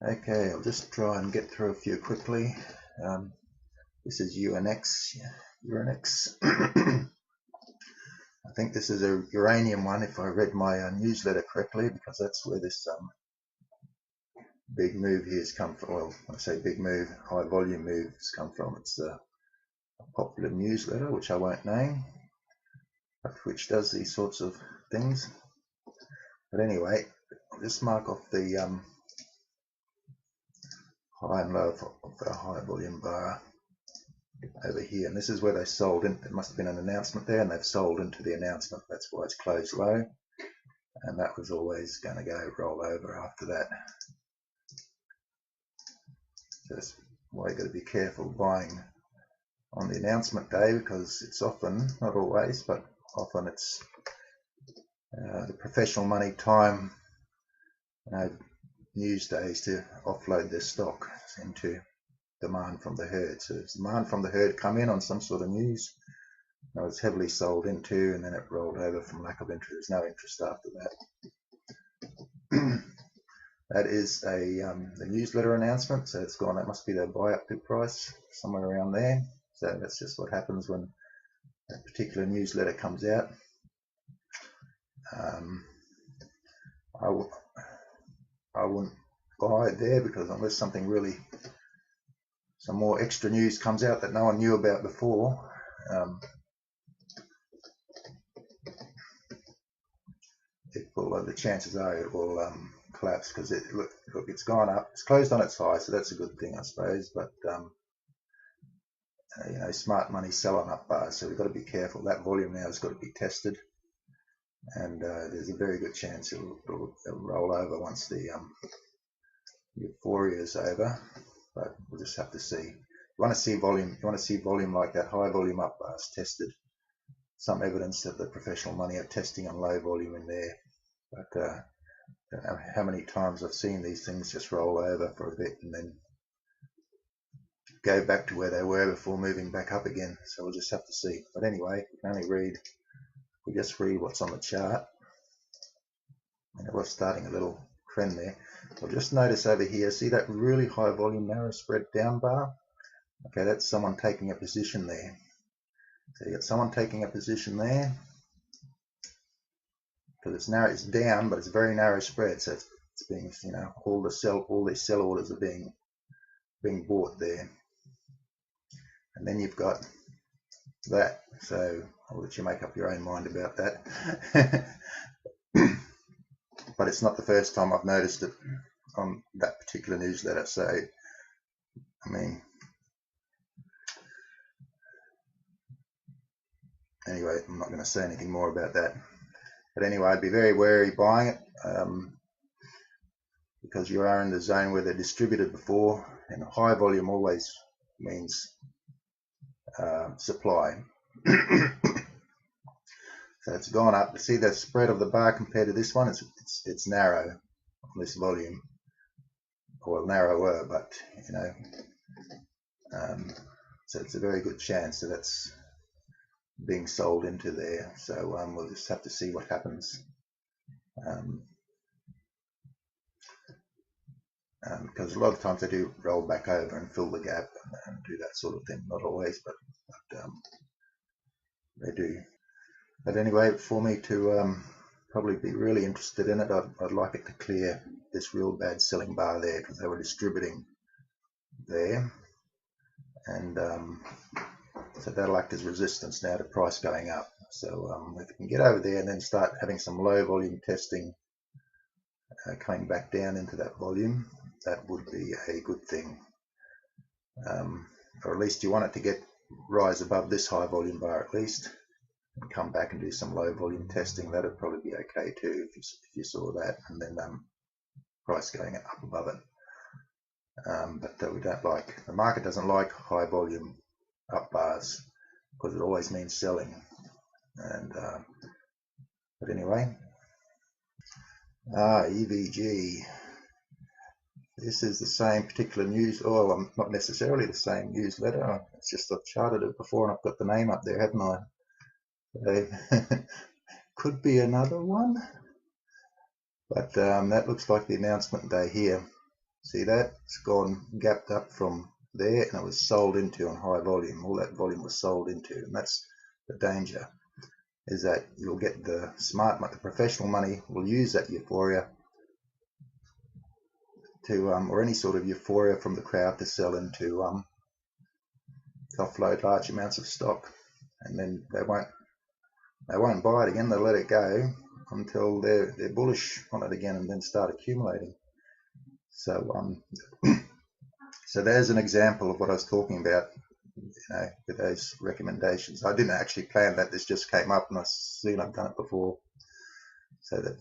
Okay, I'll just try and get through a few quickly. This is UNX. I think this is a uranium one, if I read my newsletter correctly, because that's where this big move here has come from. Well, when I say big move, high volume move has come from. It's a popular newsletter, which I won't name, but which does these sorts of things. But anyway, I'll just mark off the high and low of the high volume bar over here, and this is where they sold in. There must have been an announcement there, and they've sold into the announcement. That's why it's closed low, and that was always going to go roll over after that. So that's why you got to be careful buying on the announcement day, because it's often, not always, but often it's the professional money time news days to offload their stock into demand from the herd. So if demand from the herd come in on some sort of news, it's heavily sold into, and then it rolled over from lack of interest. There's no interest after that. That is the newsletter announcement, so it's gone. That must be the buy-up bid price, somewhere around there. So that's just what happens when a particular newsletter comes out. I wouldn't buy it there, because unless something really, some more extra news comes out that no one knew about before, the chances are it will collapse, because look, it's gone up. It's closed on its high, so that's a good thing, I suppose. But smart money sell on up bars, so we've got to be careful. That volume now has got to be tested, and there's a very good chance it'll roll over once the euphoria is over. But we'll just have to see. You want to see volume. You want to see volume like that, high volume up bars tested. Some evidence that the professional money are testing on low volume in there. But I don't know how many times I've seen these things just roll over for a bit and then go back to where they were before moving back up again. So we'll just have to see. But anyway, we can only read. We just read what's on the chart. And it was starting a little trend there. We'll just notice over here, see that really high volume narrow spread down bar? Okay, that's someone taking a position there. So you got someone taking a position there, because it's narrow, it's down, but it's a very narrow spread. So it's being, all these sell orders are being bought there. And then you've got that. So I'll let you make up your own mind about that. But it's not the first time I've noticed it on that particular newsletter. So, I mean, anyway, I'm not going to say anything more about that. But anyway, I'd be very wary buying it, because you are in the zone where they're distributed before, and high volume always means supply. So it's gone up. See the spread of the bar compared to this one? It's narrow on this volume, or narrower, but so it's a very good chance that that's being sold into there. So we'll just have to see what happens, because a lot of times they do roll back over and fill the gap and do that sort of thing. Not always, but they do. But anyway, for me to probably be really interested in it, I'd like it to clear this real bad selling bar there, because they were distributing there, and so that'll act as resistance now to price going up. So if we can get over there and then start having some low volume testing coming back down into that volume, that would be a good thing. Or at least you want it to rise above this high volume bar at least, and come back and do some low volume testing. That would probably be okay too, if you saw that, and then price going up above it. But we don't like, the market doesn't like high volume up bars, because it always means selling. And but anyway, EVG. This is the same particular news, or not necessarily the same newsletter. It's just I've charted it before and I've got the name up there, haven't I? So, could be another one, but that looks like the announcement day here. See that? It's gone gapped up from there, and it was sold into on high volume. All that volume was sold into, and that's the danger, is that you'll get the the professional money will use that euphoria to, or any sort of euphoria from the crowd to sell into, to offload large amounts of stock, and then they won't buy it again. They'll let it go until they're bullish on it again, and then start accumulating. So so there's an example of what I was talking about, with those recommendations. I didn't actually plan that. This just came up, and I've seen I've done it before. So that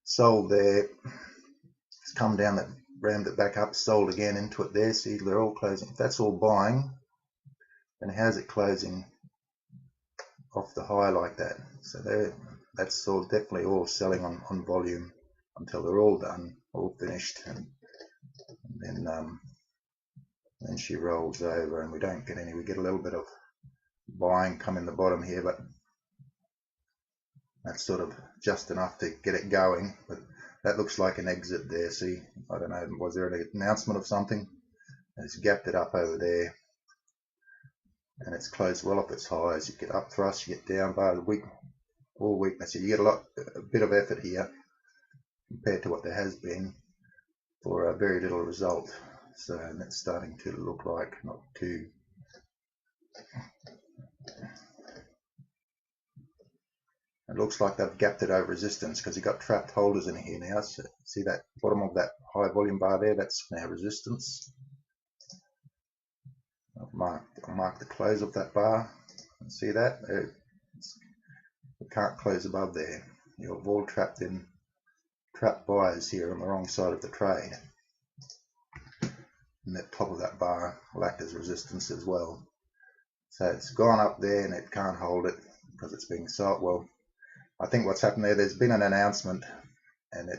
sold there, it's come down, that rammed it back up, sold again into it there. See, they're all closing. If that's all buying, then how's it closing off the high like that? So that's all definitely all selling on volume until they're all done, all finished, and then she rolls over, and we don't get any. We get a little bit of buying come in the bottom here, but that's sort of just enough to get it going. But that looks like an exit there. See, I don't know, was there an announcement of something? It's gapped it up over there, and it's closed well off its highs. You get up thrust, you get down bar, all weakness. You get a bit of effort here compared to what there has been for a very little result. So that's starting to look like not too. It looks like they've gapped it over resistance, because you've got trapped holders in here now. So see that bottom of that high volume bar there? That's now resistance. I'll mark the close of that bar. See that? It can't close above there. You're all trapped buyers here on the wrong side of the trade. And the top of that bar will act as resistance as well. So it's gone up there, and it can't hold it because it's being sold. Well, I think what's happened there's been an announcement, and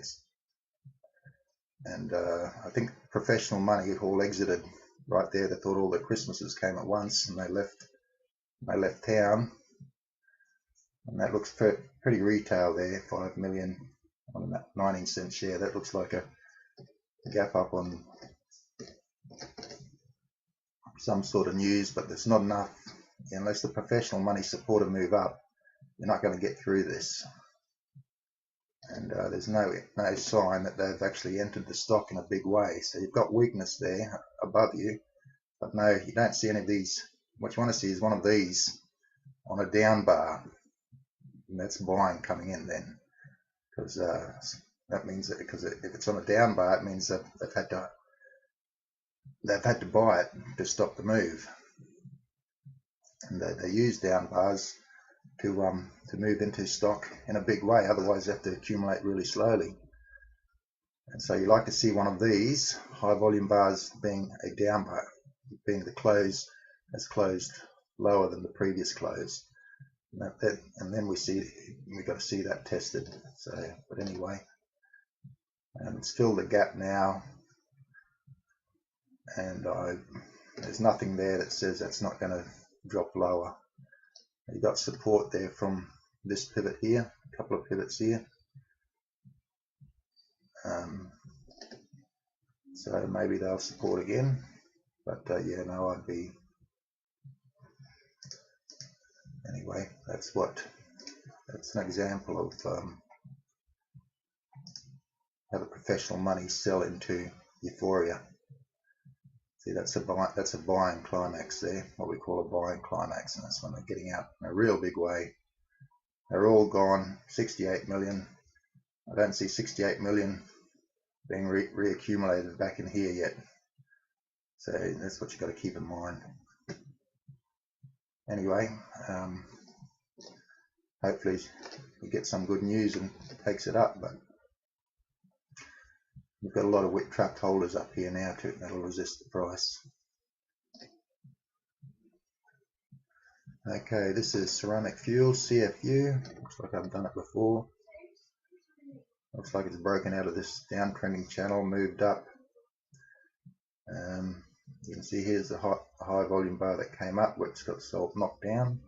I think professional money all exited right there. They thought all the Christmases came at once, and they left town. And that looks pretty retail there, 5 million on that 19-cent share. That looks like a gap up on some sort of news, but there's not enough. Unless the professional money support a move up, you're not going to get through this. And there's no sign that they've actually entered the stock in a big way. So you've got weakness there above you, but no, you don't see any of these. What you want to see is one of these on a down bar, and that's buying coming in then, because that means that, because if it's on a down bar, it means that they've had to buy it to stop the move. And they use down bars to move into stock in a big way. Otherwise, they have to accumulate really slowly. And so you like to see one of these high volume bars being a down bar, being the close has closed lower than the previous close. And then we've got to see that tested. So, but anyway, it's filled the gap now, and there's nothing there that says that's not going to drop lower. You've got support there from this pivot here, a couple of pivots here. So maybe they'll support again, but yeah, no, anyway, that's an example of how the professional money sell into euphoria. See, that's a buying climax there, what we call a buying climax, and that's when they're getting out in a real big way. They're all gone. 68 million. I don't see 68 million being reaccumulated back in here yet. So that's what you've got to keep in mind. Anyway, hopefully we get some good news and takes it up, but we've got a lot of trapped holders up here now too, that'll resist the price. Okay, this is ceramic fuel, CFU. Looks like I've done it before. Looks like it's broken out of this downtrending channel, moved up. You can see here's the high volume bar that came up, where it's got knocked down.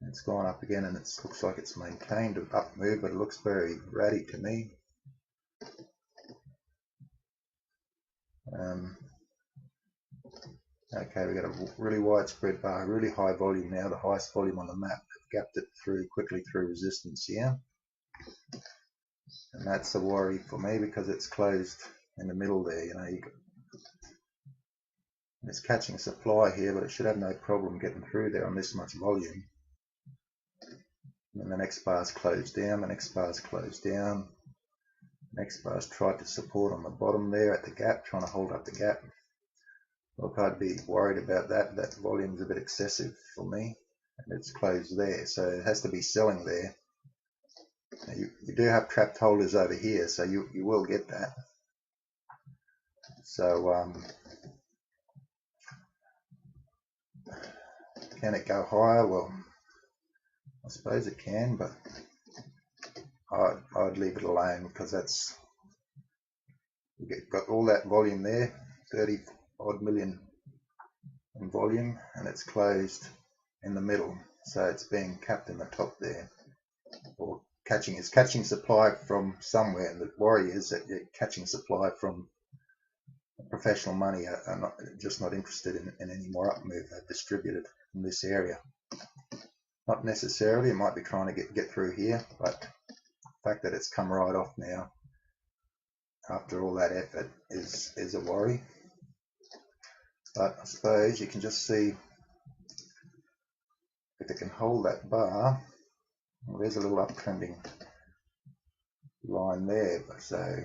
It's gone up again, and it looks like it's maintained an up move, but it looks very ratty to me. Okay, we've got a really widespread bar, really high volume now, the highest volume on the map. They've gapped it quickly through resistance here. And that's a worry for me because it's closed in the middle there. You know, it's catching supply here, but it should have no problem getting through there on this much volume. And the next bar's closed down, the next bar's closed down. Next bar's tried to support on the bottom there at the gap, trying to hold up the gap. Look, I'd be worried about that. That volume's a bit excessive for me, and it's closed there, so it has to be selling there. Now you do have trapped holders over here, so you will get that. So can it go higher? Well, I suppose it can, but I'd leave it alone because that's, you've got all that volume there, 30 odd million in volume, and it's closed in the middle, so it's being capped in the top there, or it's catching supply from somewhere. And the worry is that you're catching supply from professional money are just not interested in any more up move. They're distributed in this area. Not necessarily, it might be trying to get through here, but the fact that it's come right off now after all that effort is a worry. But I suppose you can just see if it can hold that bar. Well, there's a little uptrending line there, so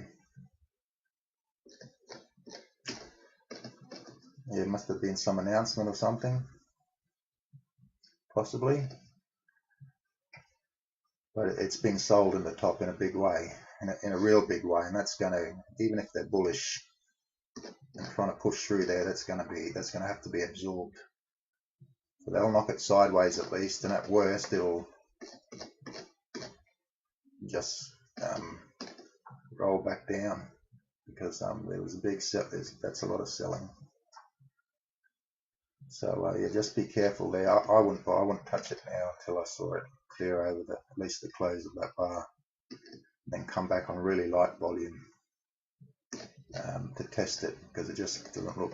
yeah, it must have been some announcement or something, possibly. But it's been sold in the top in a big way, in a real big way, and that's going to, even if they're bullish and trying to push through there, that's going to have to be absorbed. So they'll knock it sideways at least, and at worst it'll just roll back down because there was a big set. That's a lot of selling. So yeah, just be careful there. I wouldn't touch it now until I saw it clear over at least the close of that bar, then come back on really light volume to test it, because it just doesn't look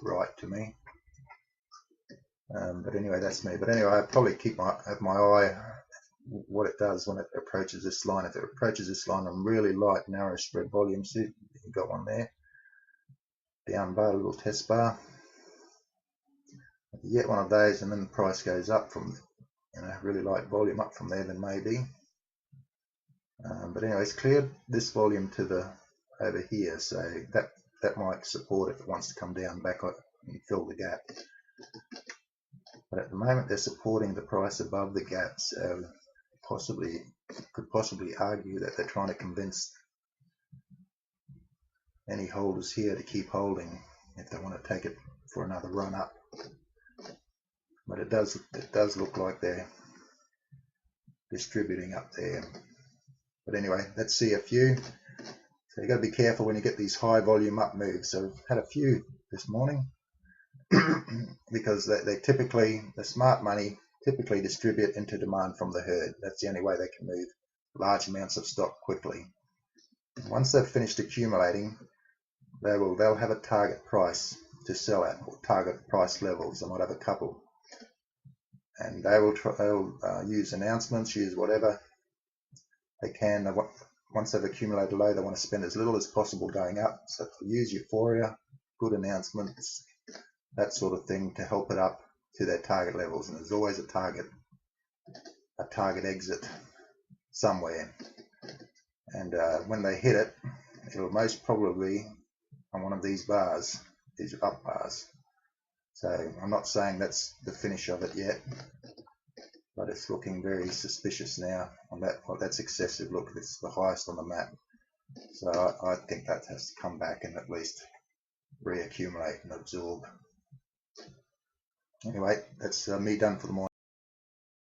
right to me. But anyway, that's me. But anyway, I'd probably have my eye what it does when it approaches this line. If it approaches this line on really light, narrow spread volume, see, you've got one there, down bar, a little test bar. If you get one of those and then the price goes up from, you know, really light volume up from there, then maybe. But anyway, it's cleared this volume to the over here, so that might support if it wants to come down back and fill the gap. But at the moment they're supporting the price above the gap, so could possibly argue that they're trying to convince any holders here to keep holding if they want to take it for another run up. But it does look like they're distributing up there. But anyway, that's CFU. So you've got to be careful when you get these high volume up moves. So we've had a few this morning because they typically, the smart money typically distribute into demand from the herd. That's the only way they can move large amounts of stock quickly. Once they've finished accumulating, they'll have a target price to sell at, or target price levels. They might have a couple, and they'll use announcements, use whatever they can. Once they've accumulated low, they want to spend as little as possible going up. So they'll use euphoria, good announcements, that sort of thing to help it up to their target levels. And there's always a target exit somewhere. And when they hit it, it'll most probably on one of these bars, these up bars. So I'm not saying that's the finish of it yet, but it's looking very suspicious now on that. Well, that's excessive. Look, it's the highest on the map. So I think that has to come back and at least reaccumulate and absorb. Anyway, that's me done for the morning.